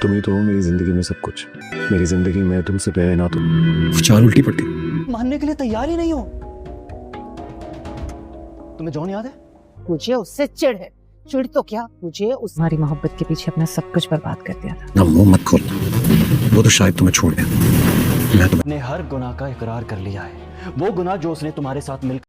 तुम ही तो हो मेरी जिंदगी में सब कुछ। मेरी जिंदगी में तुमसे पे ना तुम। चाल उल्टी पड़ गई। मानने के लिए तैयार ही नहीं हो। तुम्हें जॉन याद है? मुझे उससे चिढ़ है। चिढ़ तो क्या, मुझे उस हमारी मोहब्बत के पीछे अपना सब कुछ बर्बाद कर दिया था। ना मुंह मत खोलना, वो तो शायद तुम्हें छोड़ गया। मैं तो ने हर गुनाह का इकरार कर लिया है, वो गुनाह जो उसने तुम्हारे साथ मिलकर।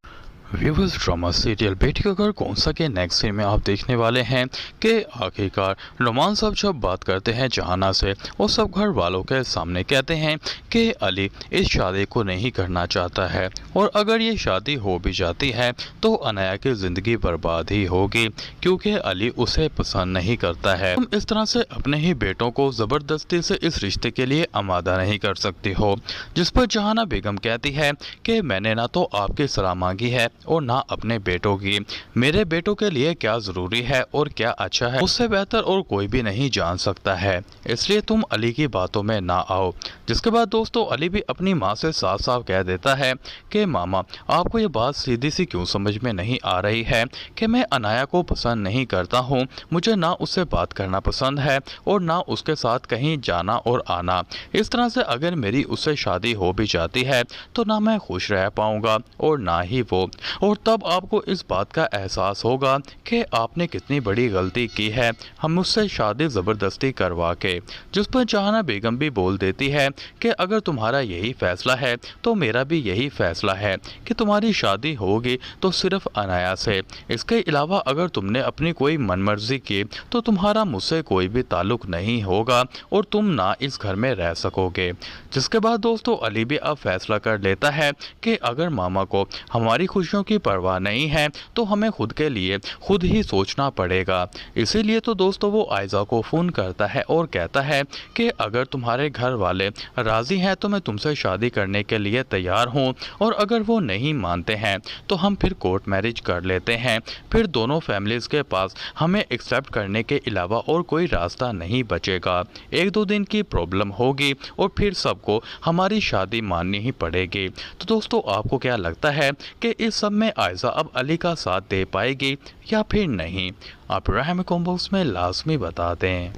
व्यूवर्स, ड्रामा सीरियल बेटी का घर कौन सा के नेक्स्ट सीन में आप देखने वाले हैं कि आखिरकार नुमान साहब जब बात करते हैं जहाना से और सब घर वालों के सामने कहते हैं कि अली इस शादी को नहीं करना चाहता है और अगर ये शादी हो भी जाती है तो अनाया की ज़िंदगी बर्बाद ही होगी क्योंकि अली उसे पसंद नहीं करता है। तुम इस तरह से अपने ही बेटों को ज़बरदस्ती से इस रिश्ते के लिए आमादा नहीं कर सकती हो। जिस पर जहाना बेगम कहती है कि मैंने ना तो आपकी सलाह मांगी है और ना अपने बेटों की। मेरे बेटों के लिए क्या ज़रूरी है और क्या अच्छा है उससे बेहतर और कोई भी नहीं जान सकता है, इसलिए तुम अली की बातों में ना आओ। जिसके बाद दोस्तों अली भी अपनी माँ से साफ साफ कह देता है कि मामा आपको ये बात सीधी सी क्यों समझ में नहीं आ रही है कि मैं अनाया को पसंद नहीं करता हूँ। मुझे ना उससे बात करना पसंद है और ना उसके साथ कहीं जाना और आना। इस तरह से अगर मेरी उससे शादी हो भी जाती है तो ना मैं खुश रह पाऊँगा और ना ही वो। और तब आपको इस बात का एहसास होगा कि आपने कितनी बड़ी गलती की है हम उससे शादी ज़बरदस्ती करवा के। जिस पर जहाना बेगम भी बोल देती है कि अगर तुम्हारा यही फैसला है तो मेरा भी यही फैसला है कि तुम्हारी शादी होगी तो सिर्फ अनाया से। इसके अलावा अगर तुमने अपनी कोई मनमर्जी की तो तुम्हारा मुझसे कोई भी ताल्लुक नहीं होगा और तुम ना इस घर में रह सकोगे। जिसके बाद दोस्तों अली भी अब फैसला कर लेता है कि अगर मामा को हमारी खुशियों की परवाह नहीं है तो हमें खुद के लिए खुद ही सोचना पड़ेगा। इसीलिए तो दोस्तों वो आयजा को फ़ोन करता है और कहता है कि अगर तुम्हारे घर वाले राज़ी हैं तो मैं तुमसे शादी करने के लिए तैयार हूँ और अगर वो नहीं मानते हैं तो हम फिर कोर्ट मैरिज कर लेते हैं। फिर दोनों फैमिलीज़ के पास हमें एक्सेप्ट करने के अलावा और कोई रास्ता नहीं बचेगा। एक दो दिन की प्रॉब्लम होगी और फिर सबको हमारी शादी माननी ही पड़ेगी। तो दोस्तों आपको क्या लगता है कि इस सब में आयजा अब अली का साथ दे पाएगी या फिर नहीं? आप राय में कमेंट बॉक्स में लाजमी बता दें।